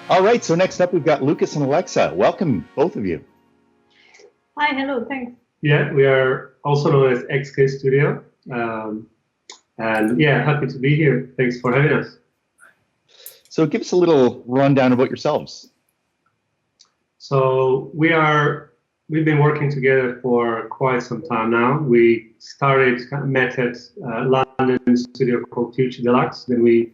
All right, so next up we've got Lucas and Alexa. Welcome, both of you. Hi, hello, thanks. Yeah, we are also known as XK Studio. And yeah, happy to be here. Thanks for having us. So give us a little rundown about yourselves. So we've been working together for quite some time now. We met at London studio called Future Deluxe. Then we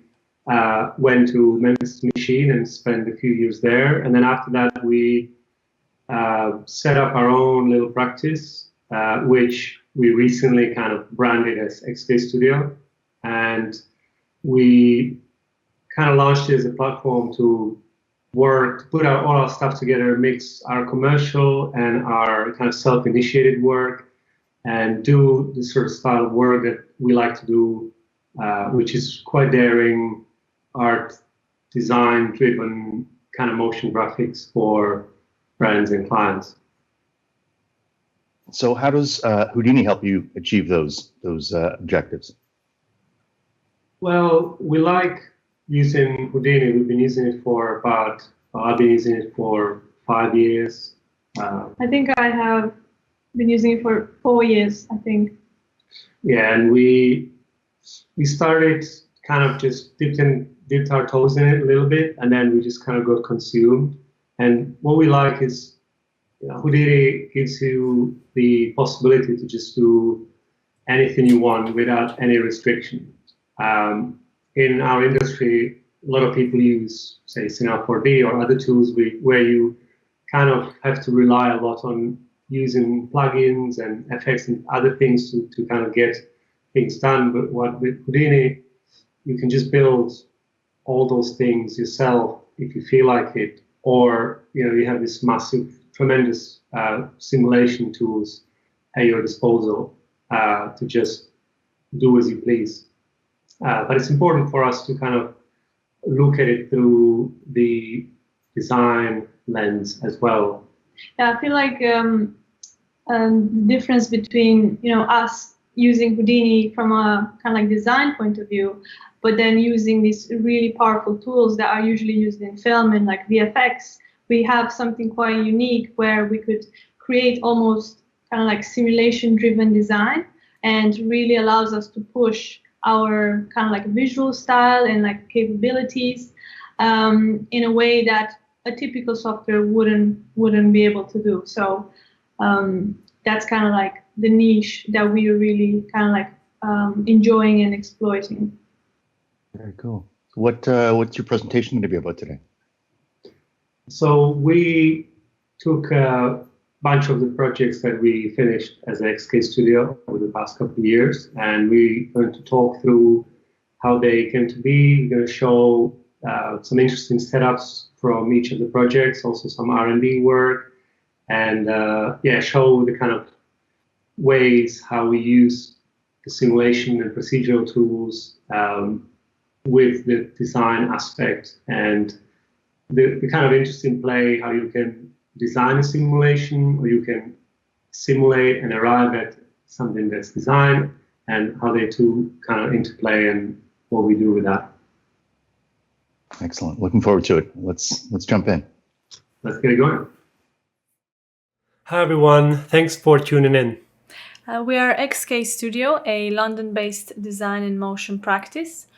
went to Memphis Machine and spent a few years there. And then after that, we set up our own little practice, which we recently kind of branded as XK Studio. And we kind of launched it as a platform to put all our stuff together, mix our commercial and our kind of self-initiated work, and do the sort of style of work that we like to do, which is quite daring, art, design-driven kind of motion graphics for brands and clients. So how does Houdini help you achieve those objectives? Well, we like using Houdini. We've been using it I've been using it for 5 years. I think I have been using it for 4 years, I think. Yeah, and we started kind of just dipped our toes in it a little bit, and then we just kind of got consumed. And what we like is, Houdini gives you the possibility to just do anything you want without any restriction. In our industry, a lot of people use, say, Cinema 4D or other tools where you kind of have to rely a lot on using plugins and effects and other things to kind of get things done. But with Houdini, you can just build all those things yourself if you feel like it, or you have this massive, tremendous simulation tools at your disposal to just do as you please. But it's important for us to kind of look at it through the design lens as well. Yeah, I feel like the difference between us using Houdini from a kind of like design point of view, but then using these really powerful tools that are usually used in film and like VFX, we have something quite unique where we could create almost kind of like simulation-driven design, and really allows us to push our kind of like visual style and like capabilities in a way that a typical software wouldn't be able to do. So that's kind of like the niche that we are really kind of like enjoying and exploiting. Very cool. What's your presentation going to be about today? So we took a bunch of the projects that we finished as an XK Studio over the past couple of years, and we're going to talk through how they came to be. We're going to show some interesting setups from each of the projects, also some R&D work, and show the kind of ways how we use the simulation and procedural tools with the design aspect, and the kind of interesting play, how you can design a simulation, or you can simulate and arrive at something that's designed, and how they two kind of interplay and what we do with that. Excellent. Looking forward to it. Let's jump in. Let's get it going. Hi everyone, thanks for tuning in. We are XK Studio, a London-based design and motion practice.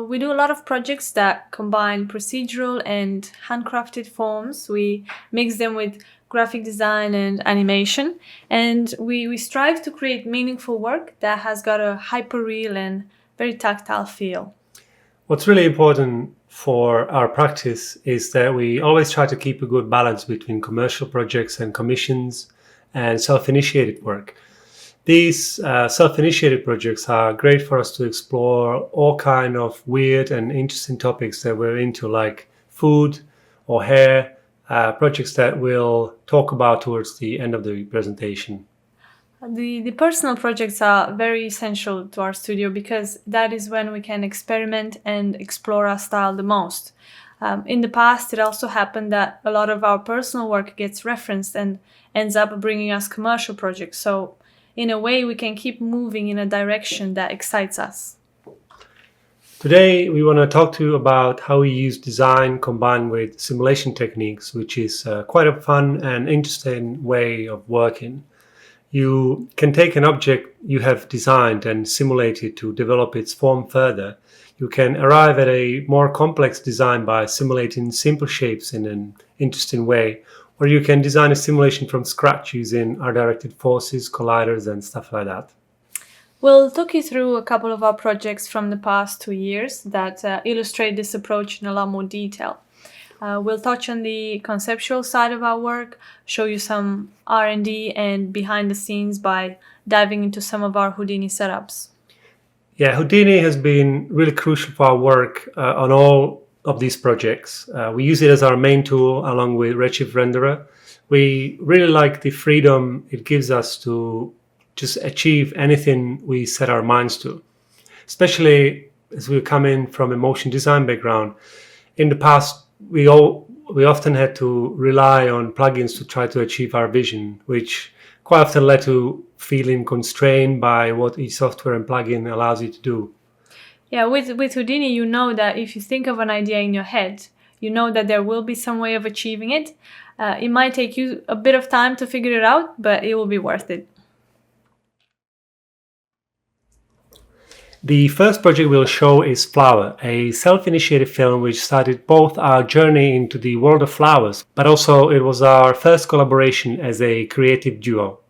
We do a lot of projects that combine procedural and handcrafted forms. We mix them with graphic design and animation, and we strive to create meaningful work that has got a hyper-real and very tactile feel. What's really important for our practice is that we always try to keep a good balance between commercial projects and commissions and self-initiated work. These self-initiated projects are great for us to explore all kind of weird and interesting topics that we're into, like food or hair, projects that we'll talk about towards the end of the presentation. The personal projects are very essential to our studio because that is when we can experiment and explore our style the most. In the past, it also happened that a lot of our personal work gets referenced and ends up bringing us commercial projects. So in a way, we can keep moving in a direction that excites us. Today, we want to talk to you about how we use design combined with simulation techniques, which is quite a fun and interesting way of working. You can take an object you have designed and simulate it to develop its form further. You can arrive at a more complex design by simulating simple shapes in an interesting way, or you can design a simulation from scratch using art-directed forces, colliders, and stuff like that. We'll talk you through a couple of our projects from the past 2 years that illustrate this approach in a lot more detail. We'll touch on the conceptual side of our work, show you some R&D and behind the scenes by diving into some of our Houdini setups. Yeah, Houdini has been really crucial for our work on all of these projects. We use it as our main tool along with Redshift Renderer. We really like the freedom it gives us to just achieve anything we set our minds to, especially as we come in from a motion design background. In the past, we often had to rely on plugins to try to achieve our vision, which quite often led to feeling constrained by what each software and plugin allows you to do. Yeah, with Houdini, you know that if you think of an idea in your head, you know that there will be some way of achieving it. It might take you a bit of time to figure it out, but it will be worth it. The first project we'll show is Flower, a self-initiated film which started both our journey into the world of flowers, but also it was our first collaboration as a creative duo.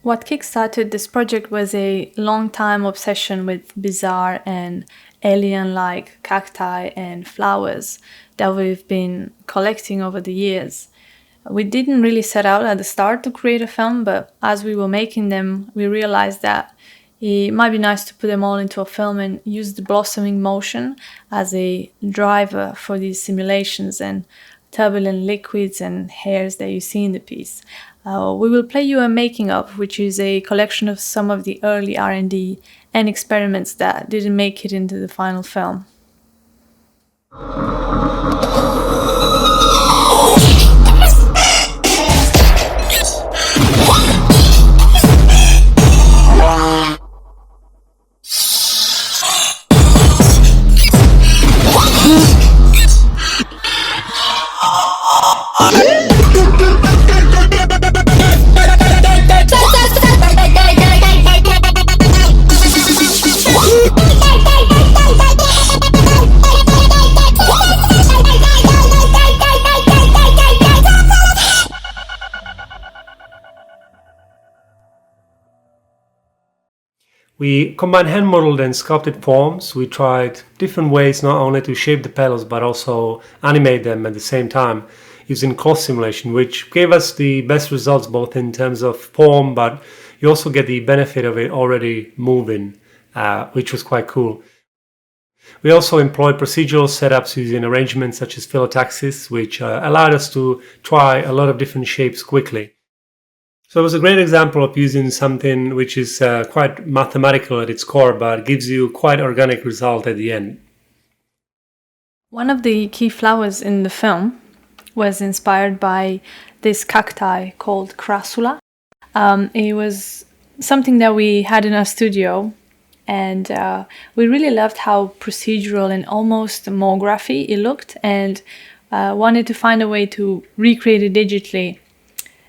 What kickstarted this project was a long-time obsession with bizarre and alien-like cacti and flowers that we've been collecting over the years. We didn't really set out at the start to create a film, but as we were making them, we realized that it might be nice to put them all into a film and use the blossoming motion as a driver for these simulations and turbulent liquids and hairs that you see in the piece. We will play you a making of, which is a collection of some of the early R&D and experiments that didn't make it into the final film. We combined hand-modeled and sculpted forms. We tried different ways not only to shape the petals but also animate them at the same time using cloth simulation, which gave us the best results both in terms of form, but you also get the benefit of it already moving, which was quite cool. We also employed procedural setups using arrangements such as phyllotaxis, which allowed us to try a lot of different shapes quickly. So it was a great example of using something which is quite mathematical at its core, but gives you quite organic result at the end. One of the key flowers in the film was inspired by this cacti called crassula. It was something that we had in our studio, and we really loved how procedural and almost MoGraphy it looked, and wanted to find a way to recreate it digitally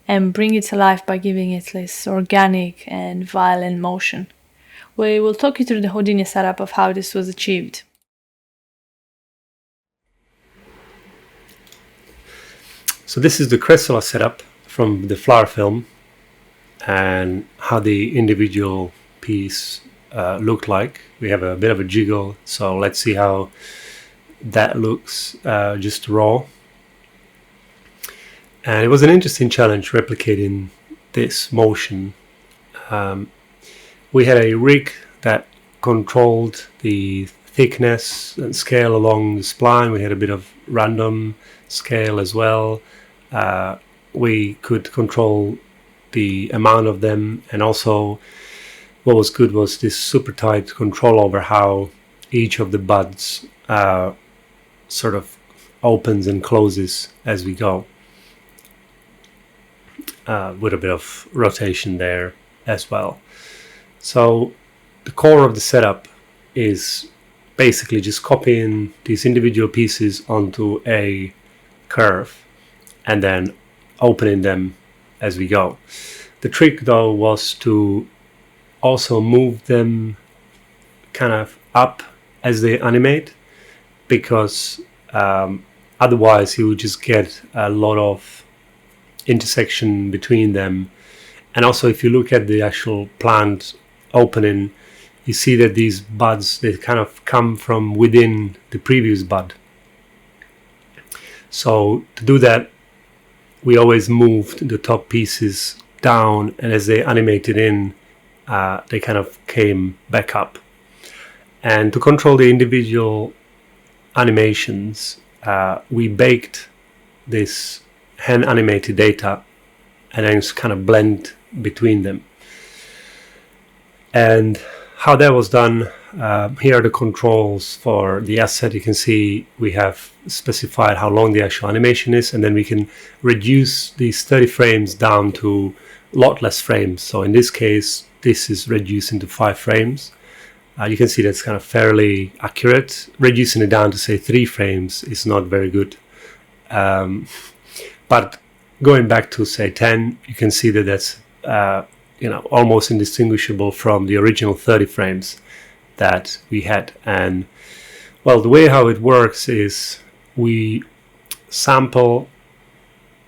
and bring it to life by giving it this organic and violent motion. We will talk you through the Houdini setup of how this was achieved. So this is the crassula setup from the flower film and how the individual piece looked like. We have a bit of a jiggle, so let's see how that looks just raw. And it was an interesting challenge replicating this motion. We had a rig that controlled the thickness and scale along the spline. We had a bit of random scale as well. We could control the amount of them, and also what was good was this super tight control over how each of the buds sort of opens and closes as we go, with a bit of rotation there as well. So the core of the setup is basically just copying these individual pieces onto a curve and then opening them as we go. The trick though was to also move them kind of up as they animate, because otherwise you would just get a lot of intersection between them. And also if you look at the actual plant opening, you see that these buds, they kind of come from within the previous bud. So to do that, we always moved the top pieces down, and as they animated in, they kind of came back up. And to control the individual animations, we baked this hand animated data and then kind of blend between them. And how that was done, here are the controls for the asset. You can see we have specified how long the actual animation is, and then we can reduce these 30 frames down to a lot less frames. So in this case, this is reduced into 5 frames. You can see that's kind of fairly accurate. Reducing it down to say 3 frames is not very good. But going back to say 10, you can see that that's almost indistinguishable from the original 30 frames that we had. And well, the way how it works is we sample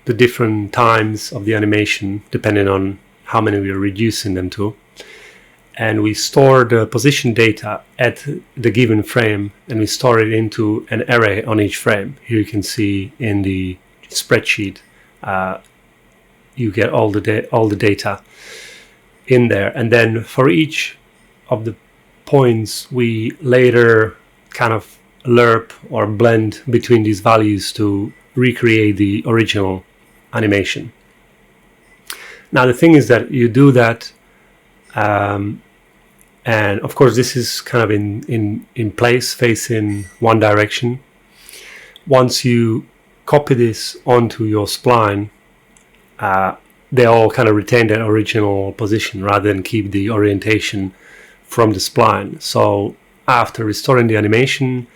the different times of the animation depending on how many we are reducing them to, and we store the position data at the given frame, and we store it into an array on each frame. Here you can see in the spreadsheet you get all the data in there, and then for each of the points we later kind of lerp or blend between these values to recreate the original animation. Now the thing is that you do that, and of course this is kind of in place facing one direction. Once you copy this onto your spline, they all kind of retain their original position rather than keep the orientation from the spline. So after restoring the animation,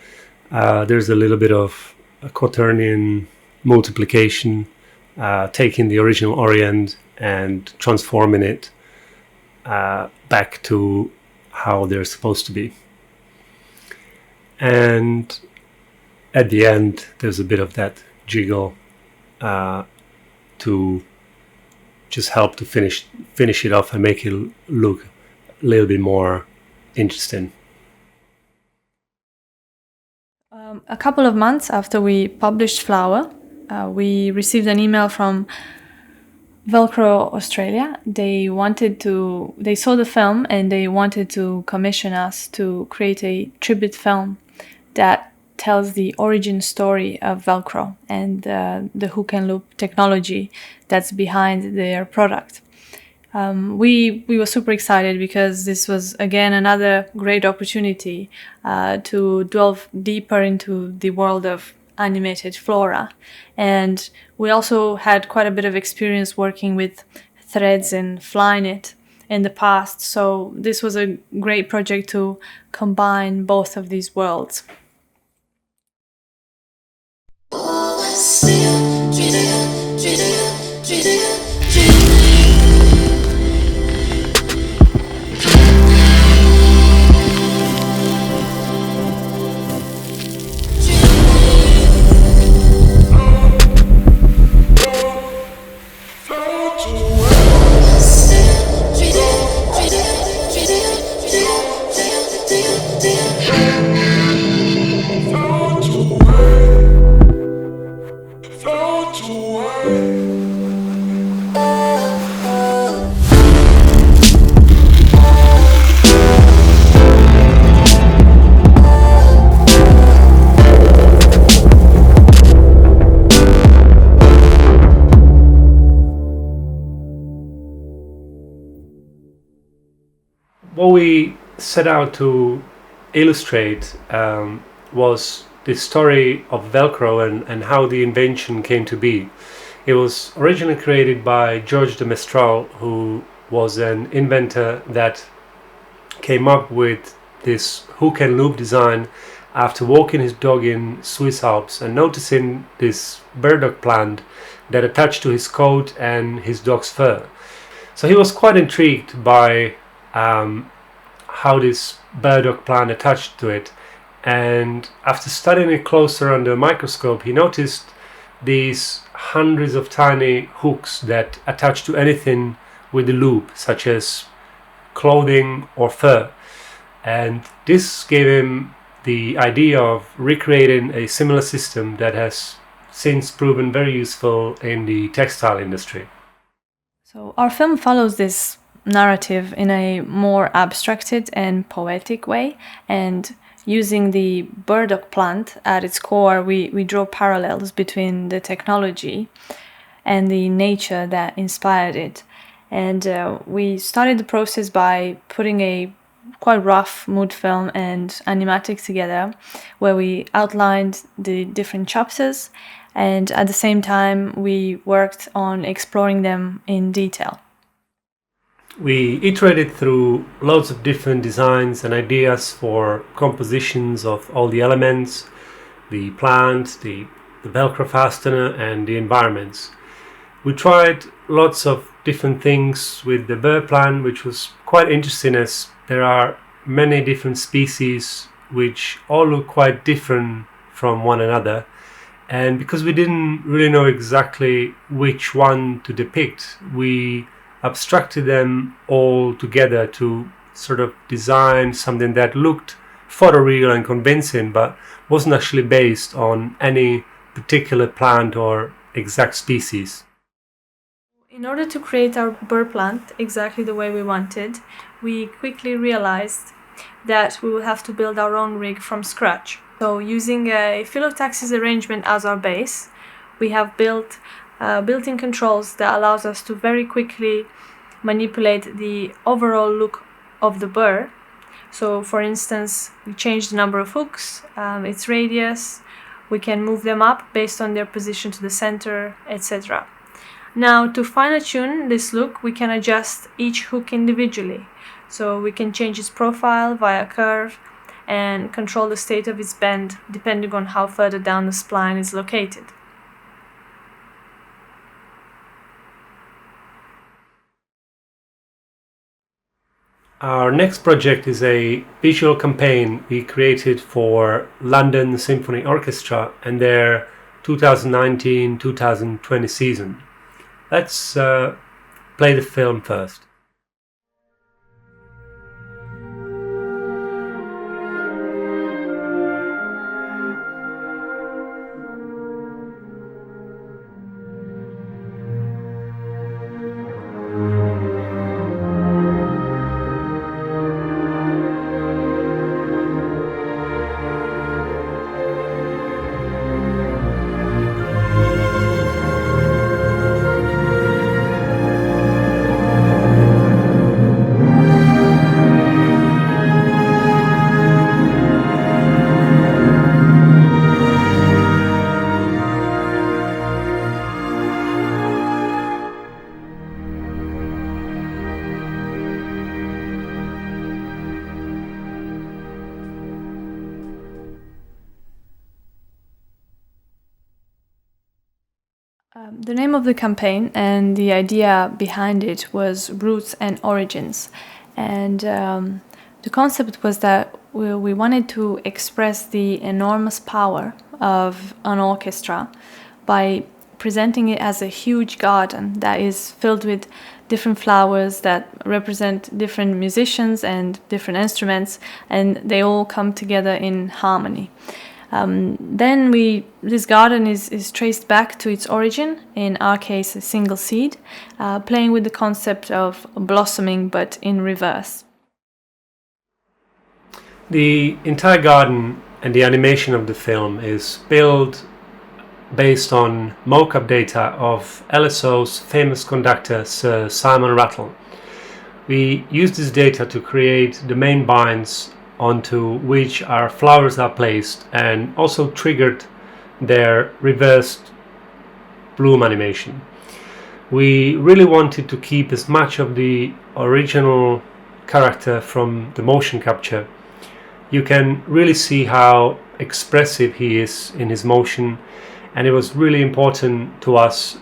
there's a little bit of a quaternion multiplication, taking the original orient and transforming it back to how they're supposed to be. And at the end, there's a bit of that jiggle to just help to finish it off and make it look a little bit more interesting. A couple of months after we published Flower, we received an email from Velcro Australia. They saw the film and they wanted to commission us to create a tribute film that tells the origin story of Velcro and the hook and loop technology that's behind their product. We were super excited because this was again another great opportunity to delve deeper into the world of animated flora, and we also had quite a bit of experience working with threads and Flyknit in the past, so this was a great project to combine both of these worlds. what we set out to illustrate was the story of Velcro and how the invention came to be. It was originally created by George de Mestral, who was an inventor that came up with this hook and loop design after walking his dog in Swiss Alps and noticing this burdock plant that attached to his coat and his dog's fur. So he was quite intrigued by how this burdock plant attached to it, and after studying it closer under a microscope, he noticed these hundreds of tiny hooks that attach to anything with a loop, such as clothing or fur. And this gave him the idea of recreating a similar system that has since proven very useful in the textile industry. So our film follows this narrative in a more abstracted and poetic way, and using the burdock plant at its core, we draw parallels between the technology and the nature that inspired it. And we started the process by putting a quite rough mood film and animatic together, where we outlined the different chapters, and at the same time we worked on exploring them in detail. We iterated through loads of different designs and ideas for compositions of all the elements, the plant, the Velcro fastener and the environments. We tried lots of different things with the burr plant, which was quite interesting as there are many different species which all look quite different from one another. And because we didn't really know exactly which one to depict, we abstracted them all together to sort of design something that looked photoreal and convincing, but wasn't actually based on any particular plant or exact species. In order to create our burr plant exactly the way we wanted, we quickly realized that we will have to build our own rig from scratch. So using a phyllotaxis arrangement as our base, we have built built-in controls that allows us to very quickly manipulate the overall look of the burr. So for instance, we change the number of hooks, its radius, we can move them up based on their position to the center, etc. Now to fine-tune this look, we can adjust each hook individually. So we can change its profile via curve and control the state of its bend depending on how further down the spline is located. Our next project is a visual campaign we created for London Symphony Orchestra and their 2019-2020 season. Let's play the film first. The name of the campaign and the idea behind it was Roots and Origins. And the concept was that we wanted to express the enormous power of an orchestra by presenting it as a huge garden that is filled with different flowers that represent different musicians and different instruments, and they all come together in harmony. Then this garden is traced back to its origin, in our case a single seed, playing with the concept of blossoming but in reverse. The entire garden and the animation of the film is built based on mocap data of LSO's famous conductor Sir Simon Rattle. We use this data to create the main binds onto which our flowers are placed, and also triggered their reversed bloom animation. We really wanted to keep as much of the original character from the motion capture. You can really see how expressive he is in his motion, and it was really important to us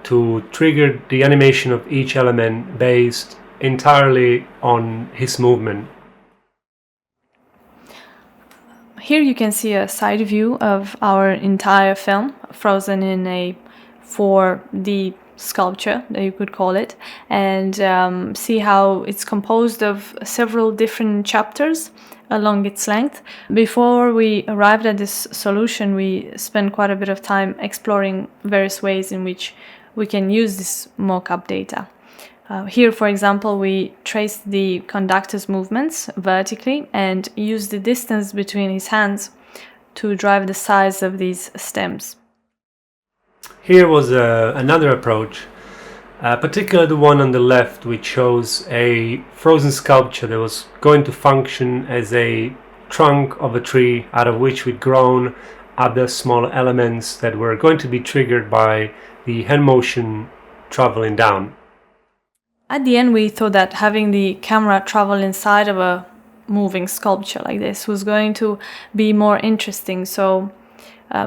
to trigger the animation of each element based entirely on his movement. Here you can see a side view of our entire film, frozen in a 4D sculpture, that you could call it, and see how it's composed of several different chapters along its length. Before we arrived at this solution, we spent quite a bit of time exploring various ways in which we can use this mock-up data. Here, for example, we traced the conductor's movements vertically and used the distance between his hands to drive the size of these stems. Here was another approach, particularly the one on the left, which shows a frozen sculpture that was going to function as a trunk of a tree out of which we'd grown other small elements that were going to be triggered by the hand motion traveling down. At the end, we thought that having the camera travel inside of a moving sculpture like this was going to be more interesting. So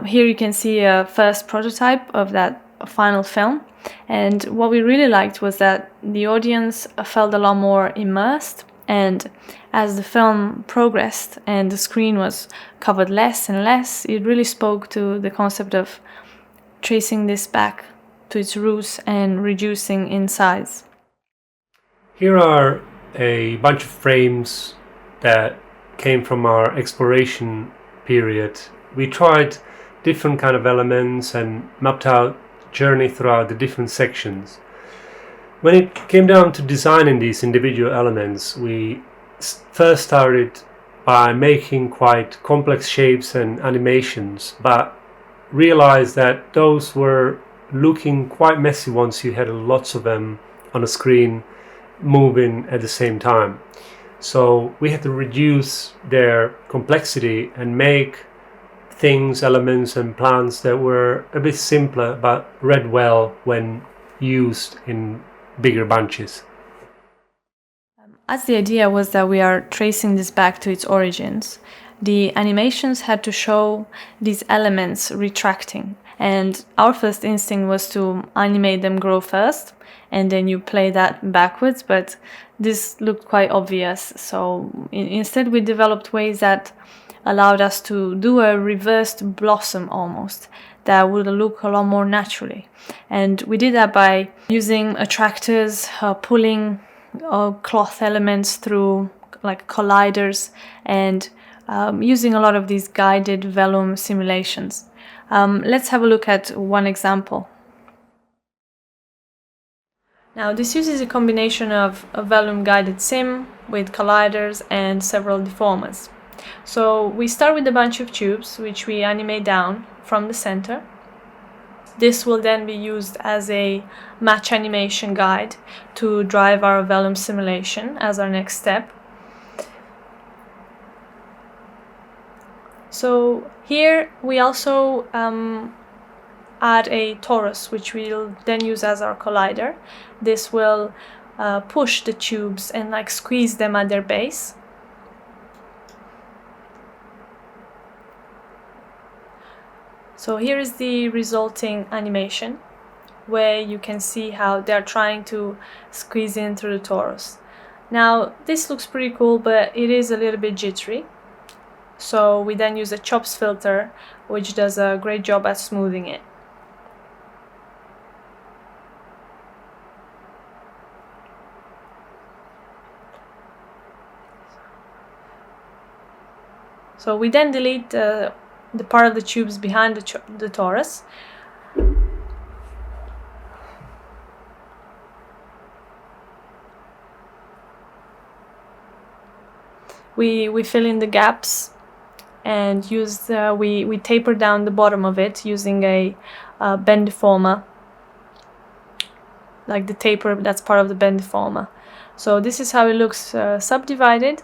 here you can see a first prototype of that final film. And what we really liked was that the audience felt a lot more immersed. And as the film progressed and the screen was covered less and less, it really spoke to the concept of tracing this back to its roots and reducing in size. Here are a bunch of frames that came from our exploration period. We tried different kind of elements and mapped out journey throughout the different sections. When it came down to designing these individual elements, we first started by making quite complex shapes and animations, but realized that those were looking quite messy once you had lots of them on a screen moving at the same time. So we had to reduce their complexity and make things, elements and plants that were a bit simpler but read well when used in bigger bunches. As the idea was that we are tracing this back to its origins, the animations had to show these elements retracting, and our first instinct was to animate them grow first, and then you play that backwards, but this looked quite obvious. So instead we developed ways that allowed us to do a reversed blossom almost, that would look a lot more naturally. And we did that by using attractors, pulling cloth elements through like colliders, and using a lot of these guided vellum simulations. Let's have a look at one example. Now this uses a combination of a vellum guided sim with colliders and several deformers. So we start with a bunch of tubes which we animate down from the center. This will then be used as a match animation guide to drive our vellum simulation as our next step. So here we also add a torus, which we'll then use as our collider. This will push the tubes and like squeeze them at their base. So here is the resulting animation, where you can see how they're trying to squeeze in through the torus. Now this looks pretty cool, but it is a little bit jittery. So we then use a chops filter, which does a great job at smoothing it. So we then delete the part of the tubes behind the torus. We fill in the gaps and use we taper down the bottom of it using a bend deformer, like the taper that's part of the bend deformer. So this is how it looks subdivided.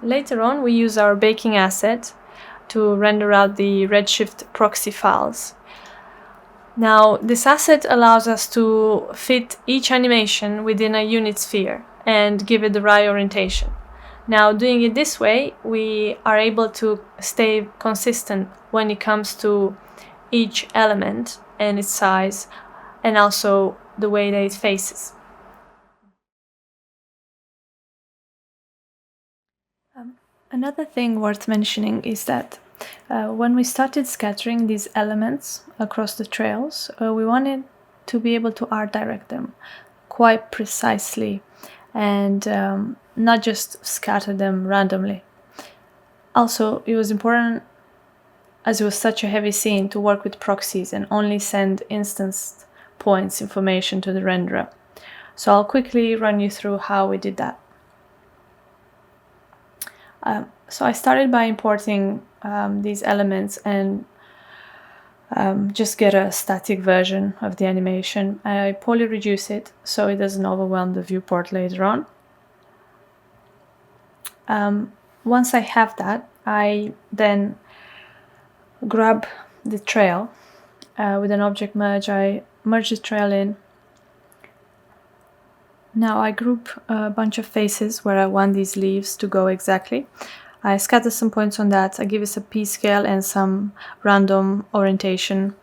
Later on, we use our baking asset to render out the Redshift proxy files. Now, this asset allows us to fit each animation within a unit sphere and give it the right orientation. Now, doing it this way, we are able to stay consistent when it comes to each element and its size, and also the way that it faces. Another thing worth mentioning is that when we started scattering these elements across the trails, we wanted to be able to art direct them quite precisely and not just scatter them randomly. Also, it was important, as it was such a heavy scene, to work with proxies and only send instance points information to the renderer. So I'll quickly run you through how we did that. So I started by importing these elements and just get a static version of the animation. I poly reduce it so it doesn't overwhelm the viewport later on. Once I have that, I then grab the trail with an object merge. I merge the trail in. Now I group a bunch of faces where I want these leaves to go exactly. I scatter some points on that. I give it a p-scale and some random orientation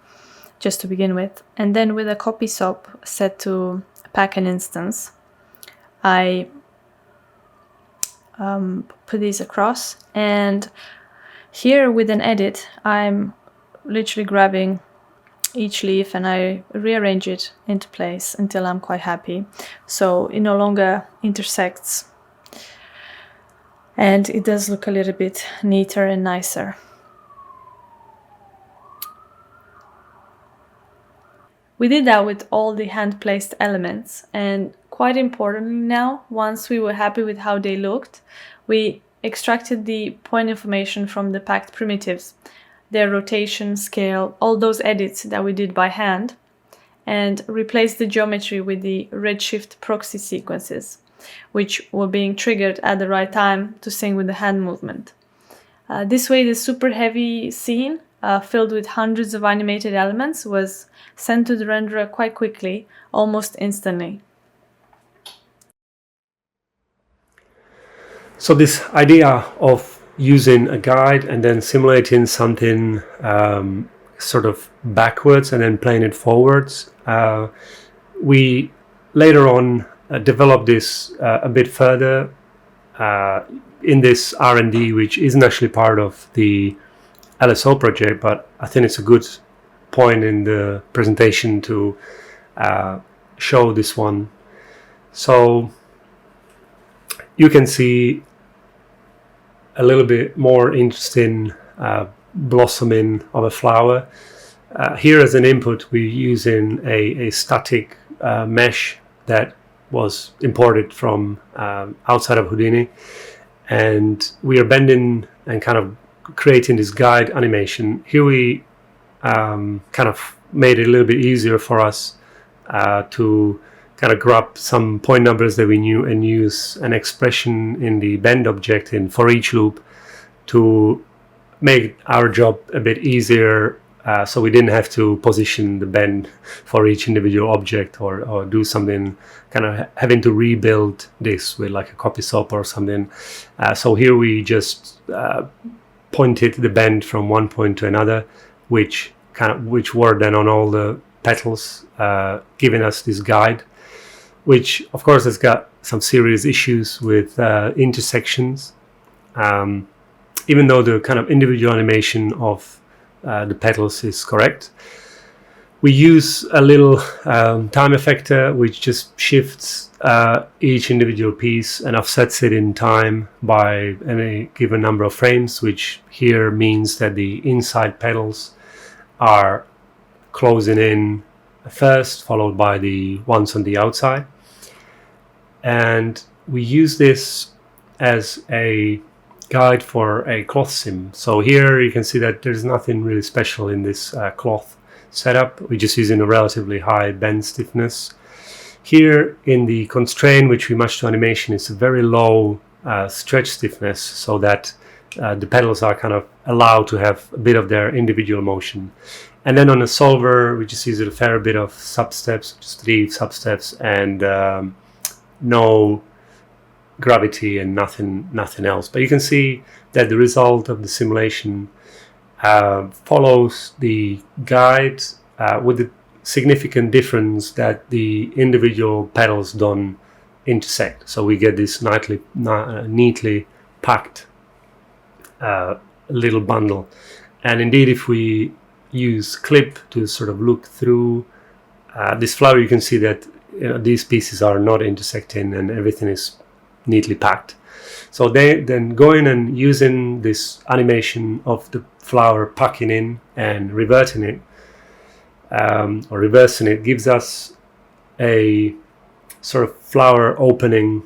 just to begin with. And then with a copy sop set to pack an instance, I put these across. And here with an edit, I'm literally grabbing each leaf and I rearrange it into place until I'm quite happy. So it no longer intersects and it does look a little bit neater and nicer. We did that with all the hand-placed elements, and quite importantly now, once we were happy with how they looked, we extracted the point information from the packed primitives, their rotation, scale, all those edits that we did by hand, and replaced the geometry with the Redshift proxy sequences, which were being triggered at the right time to sync with the hand movement. This way, the super heavy scene, filled with hundreds of animated elements, was sent to the renderer quite quickly, almost instantly. So this idea of using a guide and then simulating something sort of backwards and then playing it forwards, we later on developed this a bit further in this R&D, which isn't actually part of the LSO project, but I think it's a good point in the presentation to show this one. So you can see a little bit more interesting blossoming of a flower. Here as an input, we're using a static mesh that was imported from outside of Houdini, and we are bending and kind of creating this guide animation. Here we kind of made it a little bit easier for us to kind of grab some point numbers that we knew and use an expression in the bend object in for each loop to make our job a bit easier, so we didn't have to position the bend for each individual object or do something, kind of having to rebuild this with like a copy sop or something. So here we just pointed the bend from one point to another, which were then on all the petals, giving us this guide, which of course has got some serious issues with intersections. Even though the kind of individual animation of the petals is correct, we use a little time effector which just shifts each individual piece and offsets it in time by any given number of frames, which here means that the inside petals are closing in first, followed by the ones on the outside. And we use this as a guide for a cloth sim. So here you can see that there's nothing really special in this cloth setup. We're just using a relatively high bend stiffness. Here in the constraint which we match to animation, it's a very low stretch stiffness, so that the pedals are kind of allowed to have a bit of their individual motion. And then on a solver, we just use a fair bit of substeps, just 3 substeps, and no gravity and nothing else. But you can see that the result of the simulation follows the guide with the significant difference that the individual pedals don't intersect. So we get this neatly packed little bundle. And indeed, if we use clip to sort of look through this flower, you can see that these pieces are not intersecting and everything is neatly packed. So then going and using this animation of the flower packing in and reverting it, or reversing it, gives us a sort of flower opening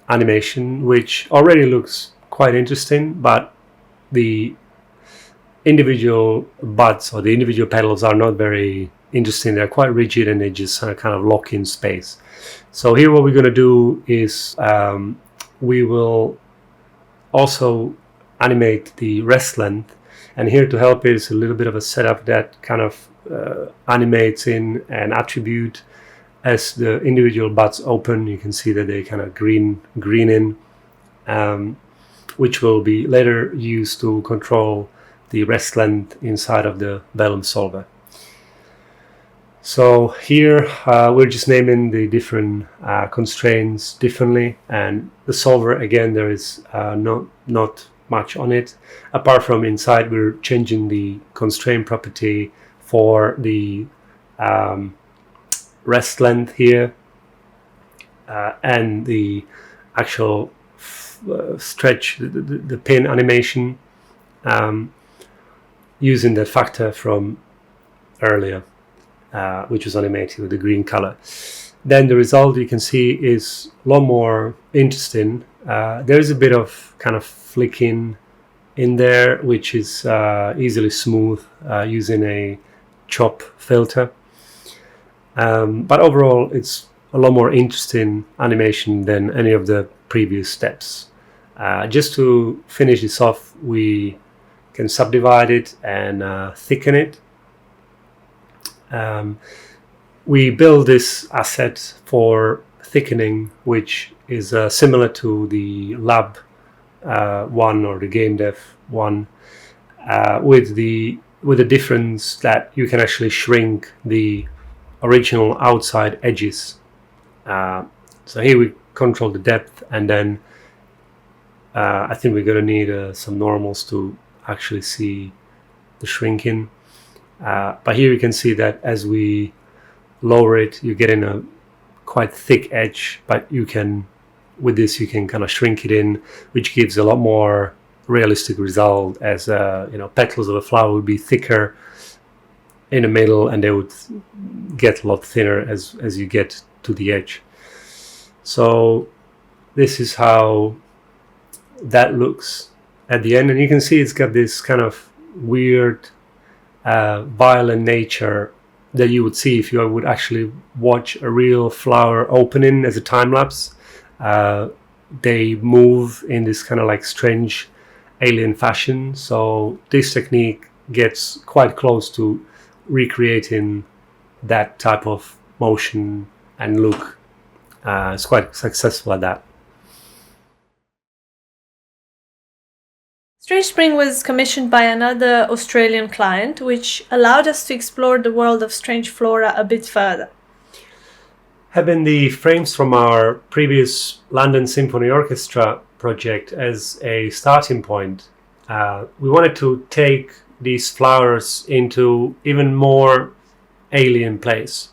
animation, which already looks quite interesting, but the individual buds or the individual petals are not very interesting. They're quite rigid and they just kind of lock in space. So here what we're going to do is we will also animate the rest length, and here to help is a little bit of a setup that kind of animates in an attribute as the individual buds open. You can see that they kind of green in, which will be later used to control the rest length inside of the vellum solver. So here we're just naming the different constraints differently, and the solver, again, there is not much on it, apart from inside we're changing the constraint property for the rest length here, and the actual stretch, the pin animation, using that factor from earlier, which was animated with the green color. Then the result you can see is a lot more interesting. There is a bit of kind of flicking in there, which is easily smooth using a chop filter. But overall, it's a lot more interesting animation than any of the previous steps. Just to finish this off, we can subdivide it and thicken it. We build this asset for thickening, which is similar to the lab one or the game dev one, with the difference that you can actually shrink the original outside edges. So here we control the depth, and then I think we're going to need some normals to actually see the shrinking. But here you can see that as we lower it, you're getting a quite thick edge, but you can, with this, you can kind of shrink it in, which gives a lot more realistic result, as petals of a flower would be thicker in the middle and they would get a lot thinner as you get to the edge. So this is how that looks at the end, and you can see it's got this kind of weird violent nature that you would see if you would actually watch a real flower opening as a time lapse. They move in this kind of like strange alien fashion. So this technique gets quite close to recreating that type of motion and look. It's quite successful at that. Strange Spring was commissioned by another Australian client, which allowed us to explore the world of strange flora a bit further. Having the frames from our previous London Symphony Orchestra project as a starting point, we wanted to take these flowers into even more alien place.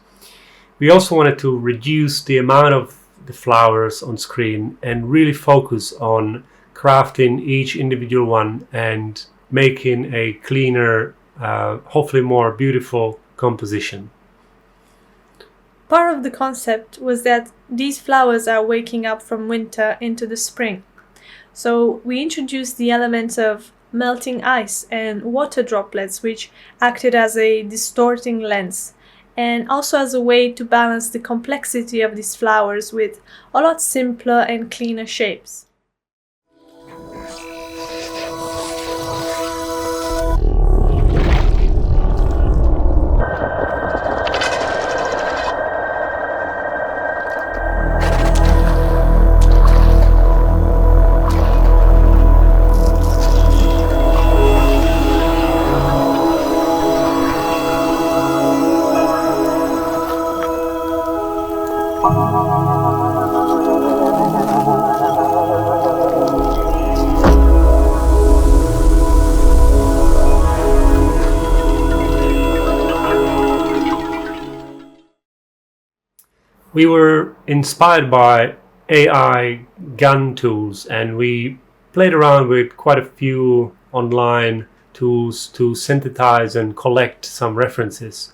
We also wanted to reduce the amount of the flowers on screen and really focus on crafting each individual one and making a cleaner, hopefully more beautiful composition. Part of the concept was that these flowers are waking up from winter into the spring. So we introduced the elements of melting ice and water droplets, which acted as a distorting lens. and also as a way to balance the complexity of these flowers with a lot simpler and cleaner shapes. We were inspired by AI gun tools, and we played around with quite a few online tools to synthesize and collect some references,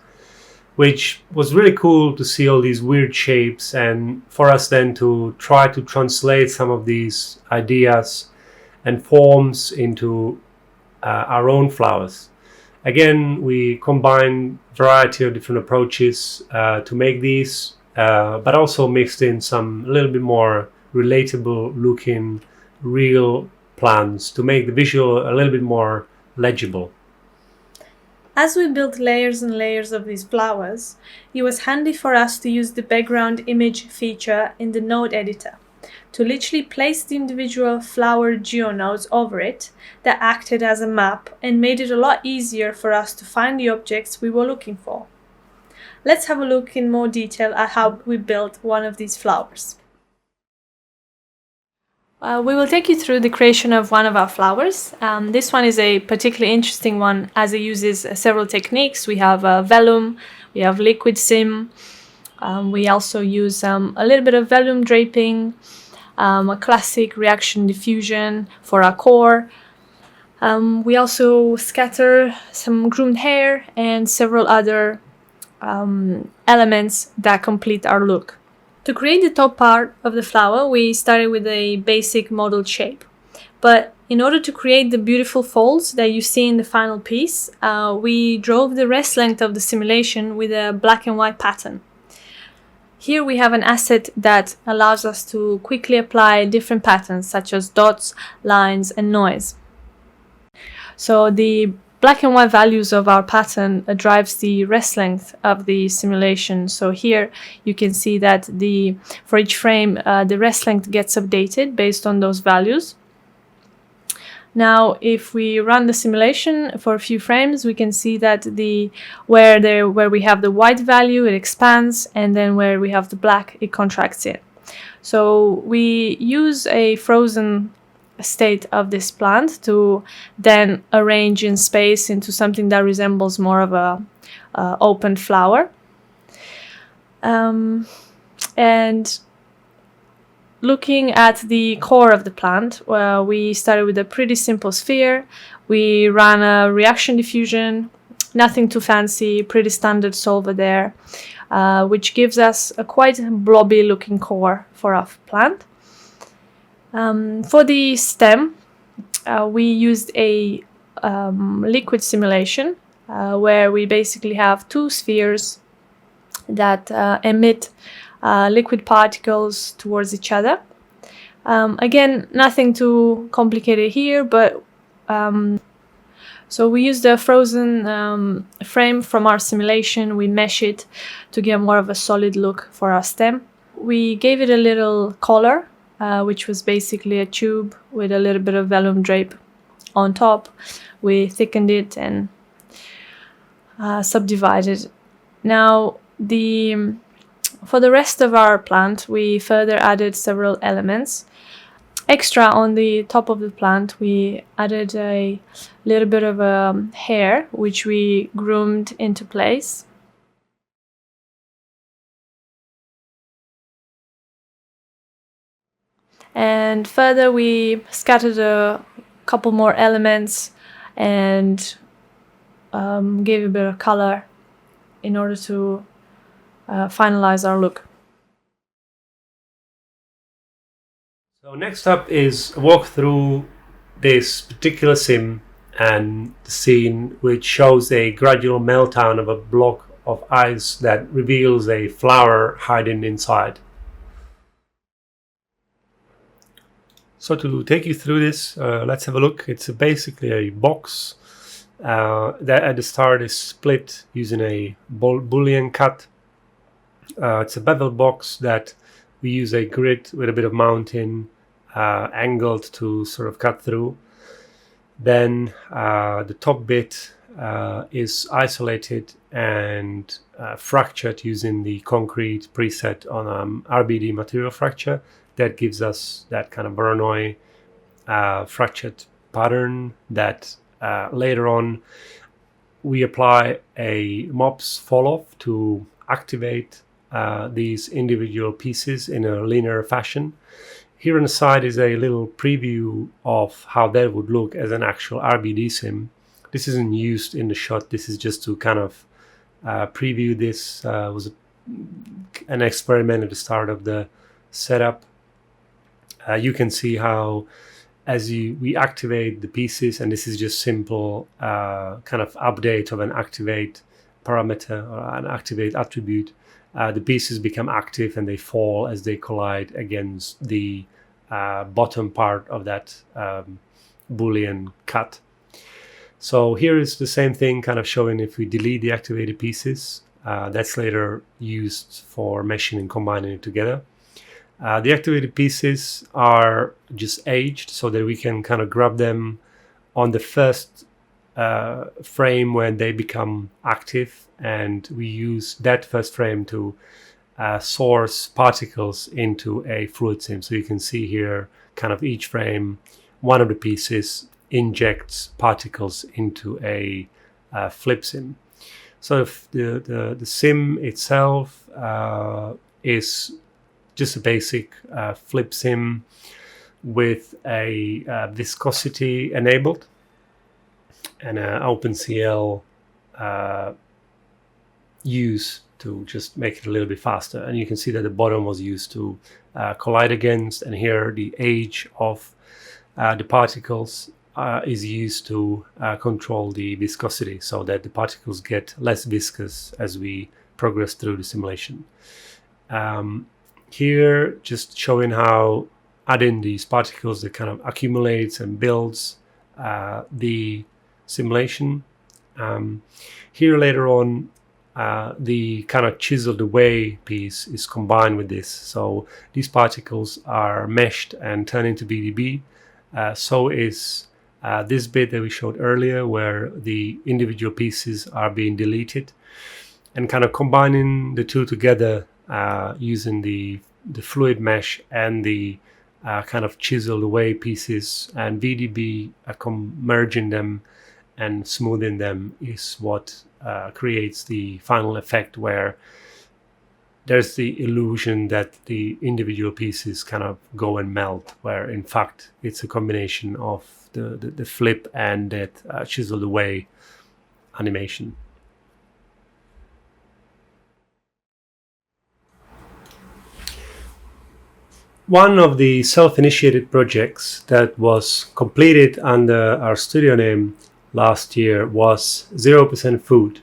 which was really cool to see all these weird shapes, and for us then to try to translate some of these ideas and forms into our own flowers. Again, we combined a variety of different approaches to make these, but also mixed in some a little bit more relatable looking real plants to make the visual a little bit more legible. As we built layers and layers of these flowers, it was handy for us to use the background image feature in the node editor to literally place the individual flower geonodes over it that acted as a map and made it a lot easier for us to find the objects we were looking for. Let's have a look in more detail at how we built one of these flowers. We will take you through the creation of one of our flowers. This one is a particularly interesting one as it uses several techniques. We have vellum, we have liquid sim, we also use a little bit of vellum draping, a classic reaction diffusion for our core. We also scatter some groomed hair and several other elements that complete our look. To create the top part of the flower, we started with a basic modeled shape. But in order to create the beautiful folds that you see in the final piece, we drove the rest length of the simulation with a black and white pattern. Here we have an asset that allows us to quickly apply different patterns such as dots, lines, and noise. So the black and white values of our pattern drives the rest length of the simulation. So here you can see that for each frame the rest length gets updated based on those values. Now if we run the simulation for a few frames, we can see that where we have the white value it expands, and then where we have the black it contracts it. So we use a frozen state of this plant to then arrange in space into something that resembles more of a open flower. And looking at the core of the plant, we started with a pretty simple sphere. We ran a reaction diffusion, nothing too fancy, pretty standard solver there, which gives us a quite blobby looking core for our plant. For the stem, we used a liquid simulation where we basically have two spheres that emit liquid particles towards each other. Again, nothing too complicated here, but so we used a frozen frame from our simulation. We mesh it to get more of a solid look for our stem. We gave it a little collar, which was basically a tube with a little bit of vellum drape on top. We thickened it and subdivided. Now, for the rest of our plant, we further added several elements. Extra on the top of the plant, we added a little bit of hair, which we groomed into place. And further, we scattered a couple more elements and gave a bit of color in order to finalize our look. So next up is a walk through this particular sim and the scene, which shows a gradual meltdown of a block of eyes that reveals a flower hiding inside. So to take you through this, let's have a look. It's basically a box that at the start is split using a Boolean cut. It's a bevel box that we use a grid with a bit of mounting angled to sort of cut through. Then the top bit is isolated and fractured using the concrete preset on RBD material fracture. That gives us that kind of Voronoi fractured pattern that later on we apply a MOPS fall-off to activate these individual pieces in a linear fashion. Here on the side is a little preview of how that would look as an actual RBD sim. This isn't used in the shot. This is just to kind of preview this. Was an experiment at the start of the setup. You can see how as we activate the pieces, and this is just simple kind of update of an activate parameter or an activate attribute, the pieces become active and they fall as they collide against the bottom part of that Boolean cut. So here is the same thing kind of showing if we delete the activated pieces, that's later used for meshing and combining it together. The activated pieces are just aged so that we can kind of grab them on the first frame when they become active, and we use that first frame to source particles into a fluid sim. So you can see here kind of each frame, one of the pieces injects particles into a flip sim. So if the sim itself is just a basic flip sim with a viscosity enabled and an OpenCL use to just make it a little bit faster. And you can see that the bottom was used to collide against, and here the age of the particles is used to control the viscosity so that the particles get less viscous as we progress through the simulation. Here, just showing how adding these particles that kind of accumulates and builds the simulation. Here later on, the kind of chiseled away piece is combined with this. So these particles are meshed and turn into BDB. So is this bit that we showed earlier where the individual pieces are being deleted, and kind of combining the two together using the fluid mesh and the kind of chiseled away pieces and VDB merging them and smoothing them is what creates the final effect where there's the illusion that the individual pieces kind of go and melt, where in fact it's a combination of the flip and that chiseled away animation. One of the self-initiated projects that was completed under our studio name last year was 0% Food,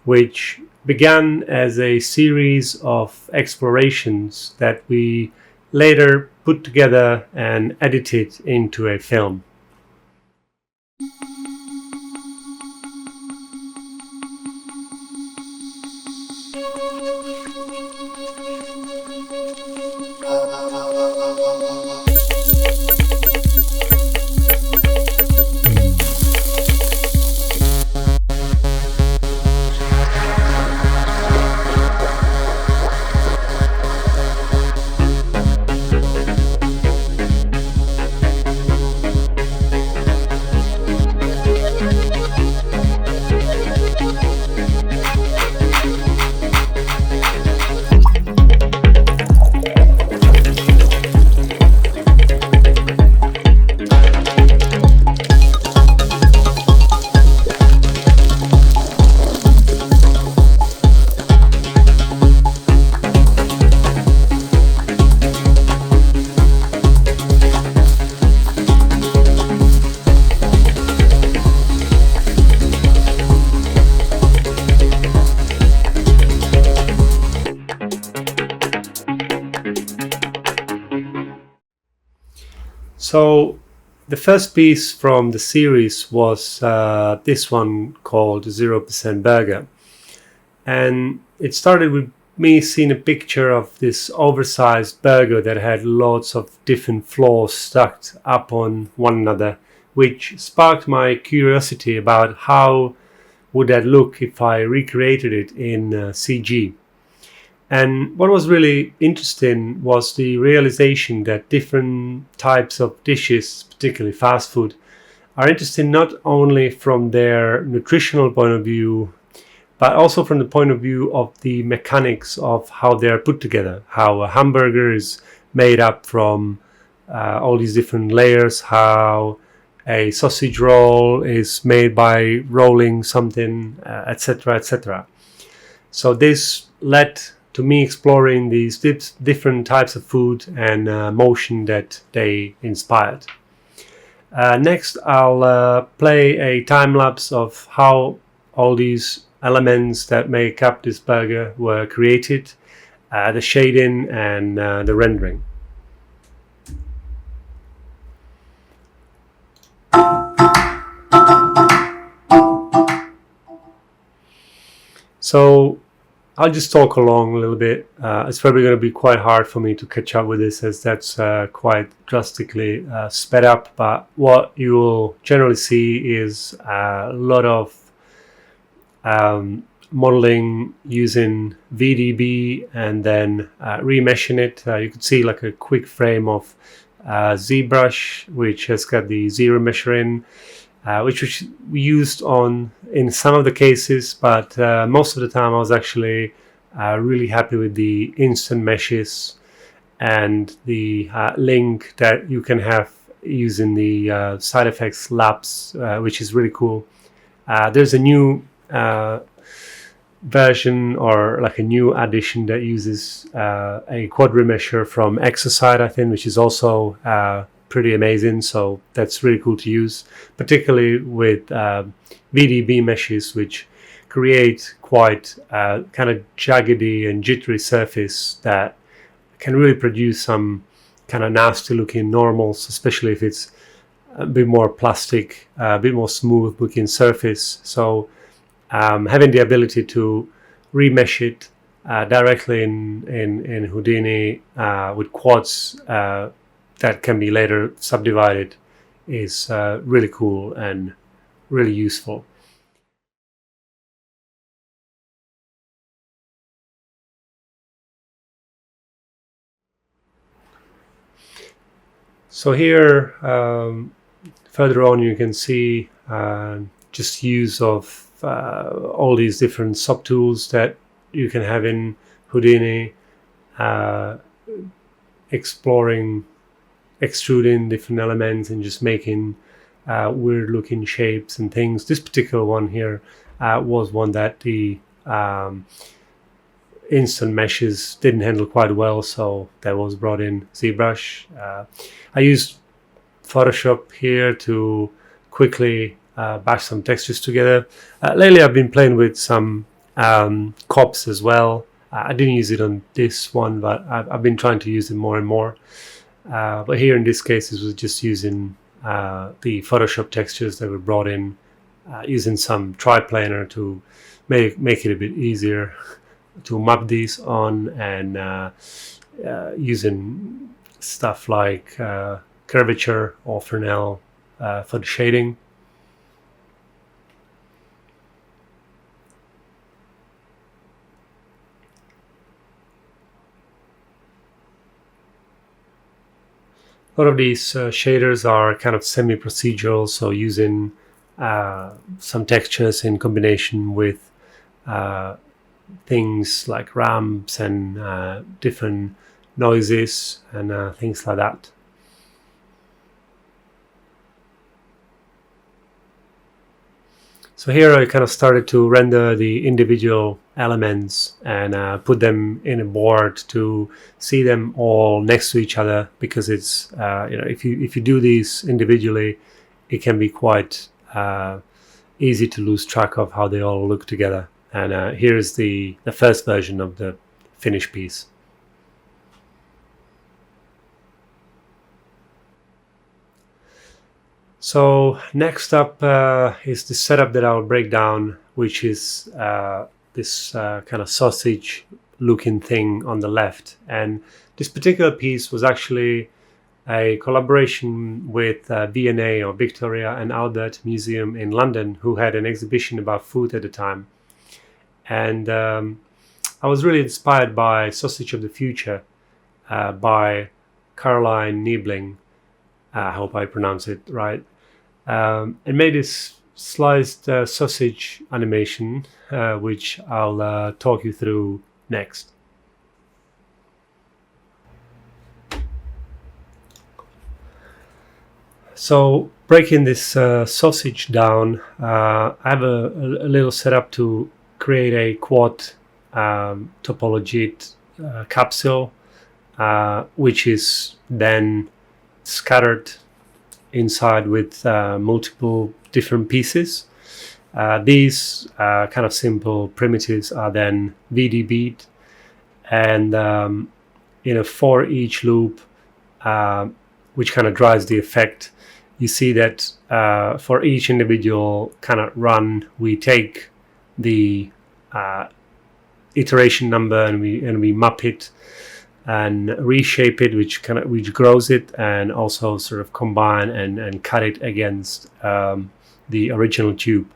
which began as a series of explorations that we later put together and edited into a film. So the first piece from the series was this one called 0% Burger. And it started with me seeing a picture of this oversized burger that had lots of different floors stacked up on one another, which sparked my curiosity about how would that look if I recreated it in CG. And what was really interesting was the realization that different types of dishes, particularly fast food, are interesting not only from their nutritional point of view, but also from the point of view of the mechanics of how they're put together, how a hamburger is made up from all these different layers, how a sausage roll is made by rolling something, etc., etc. So this led to me exploring these different types of food and motion that they inspired. Next, I'll play a time lapse of how all these elements that make up this burger were created, the shading and the rendering. So I'll just talk along a little bit. It's probably going to be quite hard for me to catch up with this, as that's quite drastically sped up. But what you will generally see is a lot of modeling using VDB and then remeshing it. You could see like a quick frame of ZBrush, which has got the zero measure in, which we used in some of the cases, but most of the time I was actually really happy with the instant meshes and the link that you can have using the side effects labs, which is really cool. There's a new version, or like a new addition, that uses a quad remesher from Exercise, I think, which is also pretty amazing. So that's really cool to use, particularly with VDB meshes, which create quite kind of jaggedy and jittery surface that can really produce some kind of nasty looking normals, especially if it's a bit more plastic, a bit more smooth looking surface. So having the ability to remesh it directly in Houdini with quads that can be later subdivided is really cool and really useful. So here, further on, you can see just use of all these different subtools that you can have in Houdini, exploring, extruding different elements and just making weird looking shapes and things. This particular one here was one that the instant meshes didn't handle quite well, so that was brought in ZBrush. I used Photoshop here to quickly bash some textures together. Lately I've been playing with some cops as well. I didn't use it on this one, but I've been trying to use it more and more. But here in this case, it was just using the Photoshop textures that were brought in, using some triplanar to make it a bit easier to map these on, and using stuff like curvature or Fresnel for the shading. A lot of these shaders are kind of semi-procedural, so using some textures in combination with things like ramps and different noises and things like that. So here I kind of started to render the individual elements and put them in a board to see them all next to each other, because it's if you do these individually, it can be quite easy to lose track of how they all look together. And here's the first version of the finished piece. So next up is the setup that I'll break down, which is this kind of sausage looking thing on the left. And this particular piece was actually a collaboration with V&A, or Victoria and Albert Museum in London, who had an exhibition about food at the time. And I was really inspired by Sausage of the Future by Caroline Niebling. I hope I pronounce it right. And made this sliced sausage animation, which I'll talk you through next. So breaking this sausage down, I have a little setup to create a quad topology capsule, which is then scattered inside with multiple different pieces. These kind of simple primitives are then VDB'd, and for each loop, which kind of drives the effect, you see that for each individual kind of run, we take the iteration number and we map it and reshape it, which grows it, and also sort of combine and cut it against the original tube.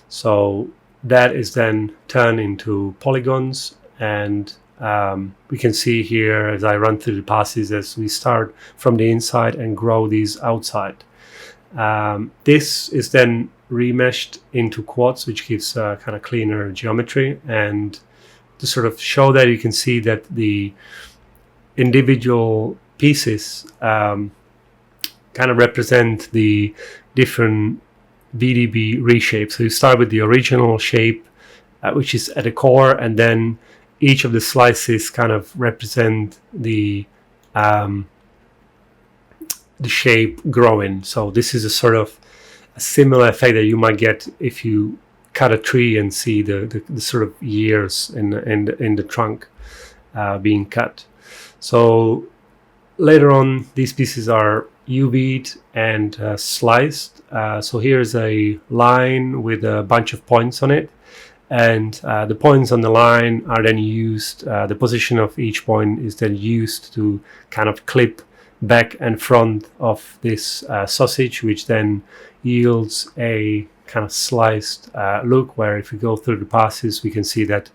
So that is then turned into polygons, and we can see here as I run through the passes, as we start from the inside and grow these outside. This is then remeshed into quads, which gives kind of cleaner geometry. And to sort of show that, you can see that the individual pieces kind of represent the different VDB reshapes. So you start with the original shape, which is at the core, and then each of the slices kind of represent the shape growing. So this is a sort of a similar effect that you might get if you cut a tree and see the sort of years in the trunk being cut. So later on, these pieces are UV'd and sliced. So here's a line with a bunch of points on it, and the points on the line are then used, the position of each point is then used to kind of clip back and front of this sausage, which then yields a kind of sliced look, where if we go through the passes, we can see that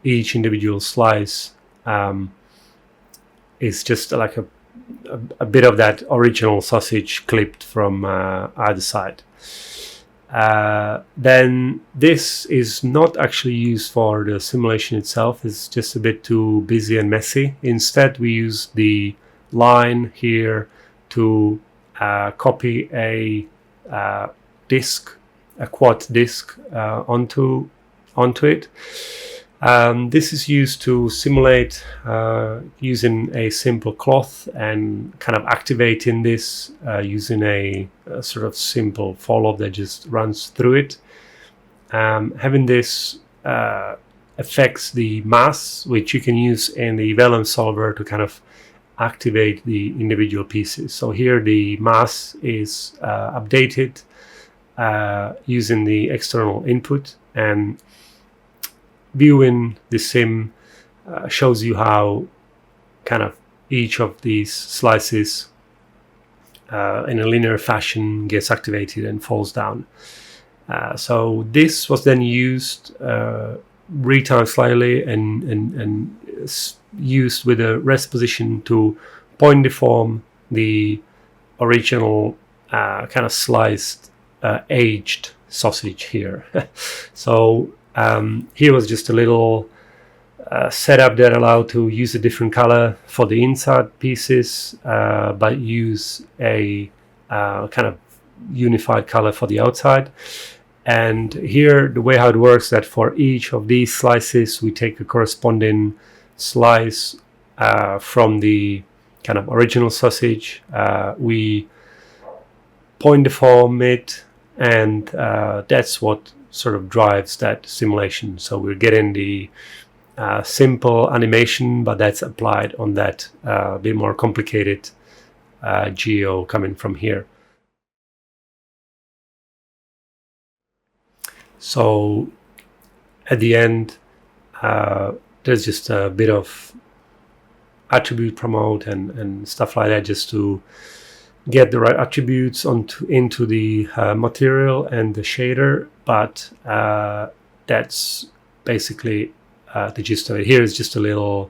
each individual slice is just like a bit of that original sausage clipped from either side. Then this is not actually used for the simulation itself. It's just a bit too busy and messy. Instead, we use the line here to copy a disk, a quad disk onto it. This is used to simulate using a simple cloth and kind of activating this using a sort of simple follow-up that just runs through it. Having this affects the mass, which you can use in the Vellum solver to kind of activate the individual pieces. So here the mass is updated using the external input, and viewing the sim shows you how kind of each of these slices in a linear fashion gets activated and falls down. So this was then used, retimed slightly, and used with a rest position to point deform the original kind of sliced aged sausage here. So here was just a little setup that allowed to use a different color for the inside pieces, but use a kind of unified color for the outside. And here, the way how it works, that for each of these slices, we take a corresponding slice from the kind of original sausage. We point deform it, and that's what sort of drives that simulation. So we're getting the simple animation, but that's applied on that bit more complicated geo coming from here. So at the end, there's just a bit of attribute promote and stuff like that, just to get the right attributes into the material and the shader. But that's basically the gist of it. Here is just a little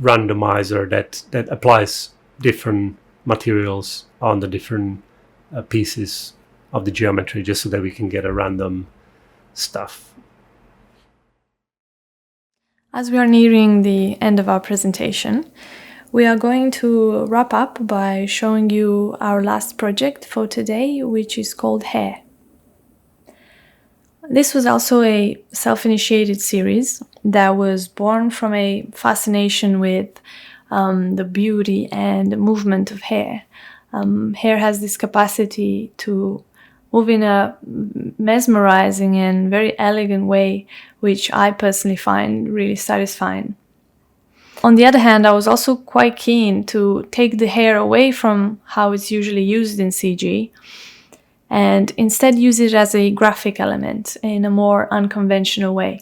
randomizer that applies different materials on the different pieces of the geometry, just so that we can get a random stuff. As we are nearing the end of our presentation, we are going to wrap up by showing you our last project for today, which is called Hair. This was also a self-initiated series that was born from a fascination with the beauty and movement of hair. Hair has this capacity to move in a mesmerizing and very elegant way, which I personally find really satisfying. On the other hand, I was also quite keen to take the hair away from how it's usually used in CG and instead use it as a graphic element in a more unconventional way.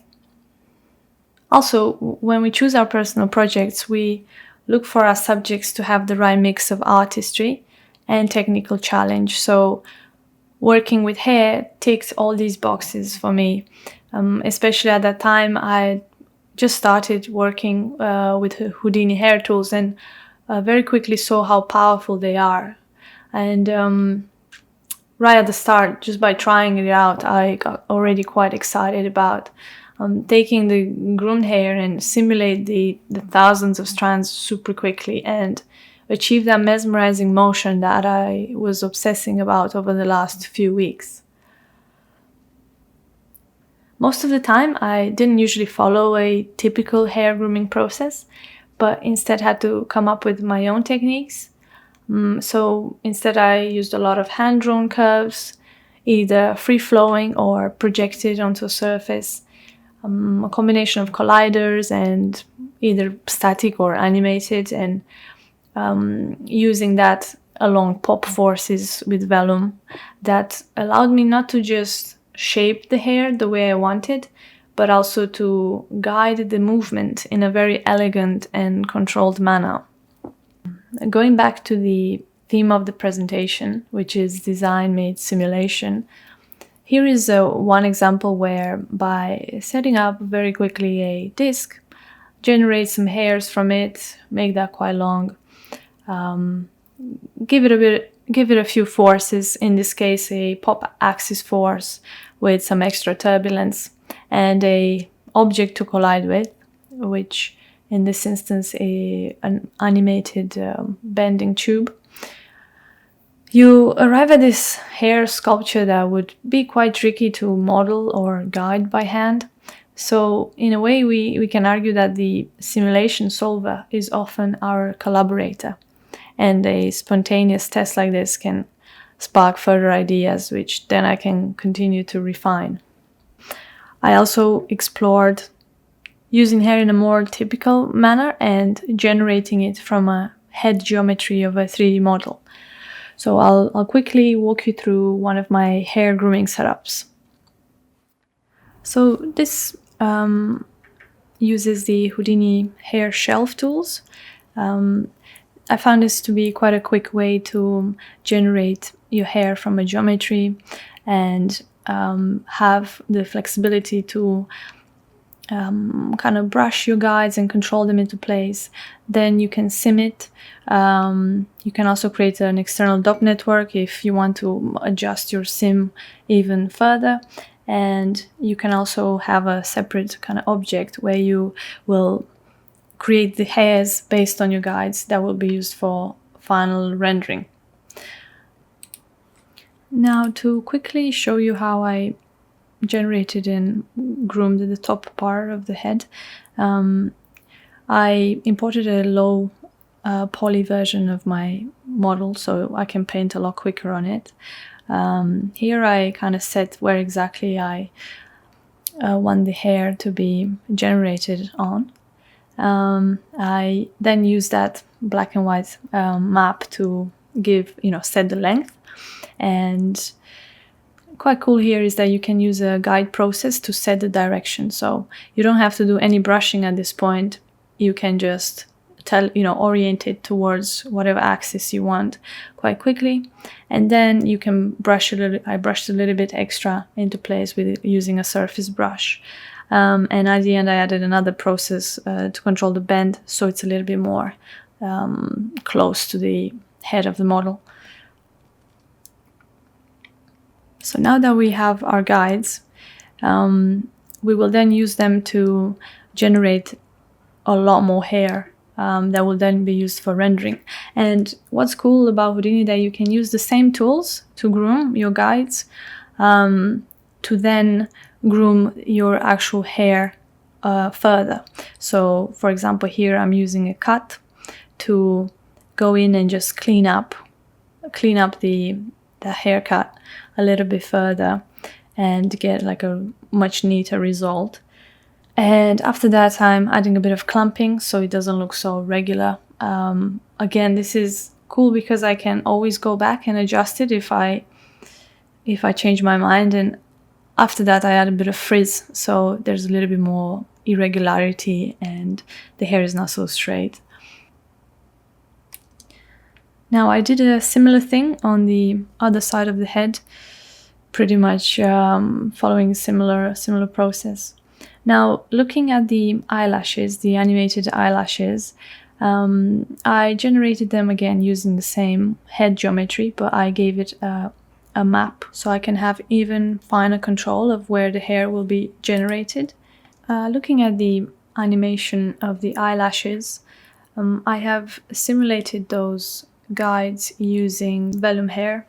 Also, when we choose our personal projects, we look for our subjects to have the right mix of artistry and technical challenge. So working with hair ticked all these boxes for me. Especially at that time, I just started working with Houdini hair tools and very quickly saw how powerful they are. And right at the start, just by trying it out, I got already quite excited about taking the groomed hair and simulate the thousands of strands super quickly and achieve that mesmerizing motion that I was obsessing about over the last few weeks. Most of the time, I didn't usually follow a typical hair grooming process, but instead had to come up with my own techniques. So instead, I used a lot of hand-drawn curves, either free-flowing or projected onto a surface, a combination of colliders and either static or animated, and using that along pop forces with vellum that allowed me not to just shape the hair the way I wanted, but also to guide the movement in a very elegant and controlled manner. Going back to the theme of the presentation, which is design meets simulation, here is one example where by setting up very quickly a disk, generate some hairs from it, make that quite long, give it a few forces, in this case a pop axis force with some extra turbulence and a object to collide with, which in this instance an animated bending tube. You arrive at this hair sculpture that would be quite tricky to model or guide by hand. So in a way we can argue that the simulation solver is often our collaborator, and a spontaneous test like this can spark further ideas, which then I can continue to refine. I also explored using hair in a more typical manner and generating it from a head geometry of a 3D model. So I'll quickly walk you through one of my hair grooming setups. So this uses the Houdini hair shelf tools. I found this to be quite a quick way to generate your hair from a geometry and have the flexibility to kind of brush your guides and control them into place. Then you can sim it. You can also create an external dot network if you want to adjust your sim even further. And you can also have a separate kind of object where you will create the hairs based on your guides that will be used for final rendering. Now, to quickly show you how I generated and groomed the top part of the head, I imported a low poly version of my model so I can paint a lot quicker on it. Here I kind of set where exactly I want the hair to be generated on. I then use that black and white map to give, set the length, and quite cool here is that you can use a guide process to set the direction. So you don't have to do any brushing at this point. You can just orient it towards whatever axis you want quite quickly. And then you can brush I brushed a little bit extra into place with using a surface brush. And at the end, I added another process to control the bend, so it's a little bit more close to the head of the model. So now that we have our guides, we will then use them to generate a lot more hair that will then be used for rendering. And what's cool about Houdini, that you can use the same tools to groom your guides, to then groom your actual hair further. So for example, here I'm using a cut to go in and just clean up the haircut a little bit further and get like a much neater result. And after that, I'm adding a bit of clumping so it doesn't look so regular. Again, this is cool because I can always go back and adjust it if I change my mind. And after that, I add a bit of frizz, so there's a little bit more irregularity and the hair is not so straight. Now, I did a similar thing on the other side of the head, pretty much following a similar process. Now, looking at the eyelashes, the animated eyelashes, I generated them again using the same head geometry, but I gave it a map so I can have even finer control of where the hair will be generated. Looking at the animation of the eyelashes, I have simulated those guides using vellum hair.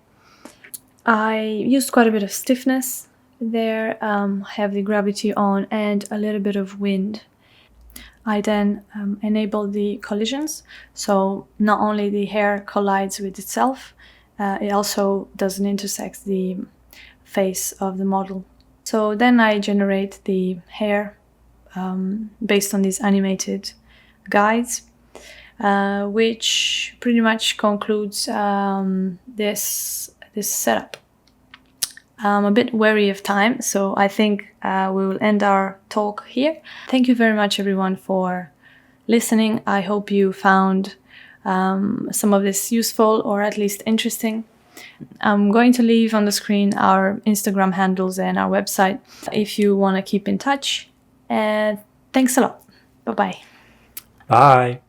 I used quite a bit of stiffness there, have the gravity on and a little bit of wind. I then enabled the collisions, so not only the hair collides with itself, it also doesn't intersect the face of the model. So then I generate the hair based on these animated guides, which pretty much concludes this setup. I'm a bit wary of time, so I think we will end our talk here. Thank you very much, everyone, for listening. I hope you found some of this useful or at least interesting. I'm going to leave on the screen our Instagram handles and our website if you want to keep in touch. And thanks a lot. Bye-bye. Bye.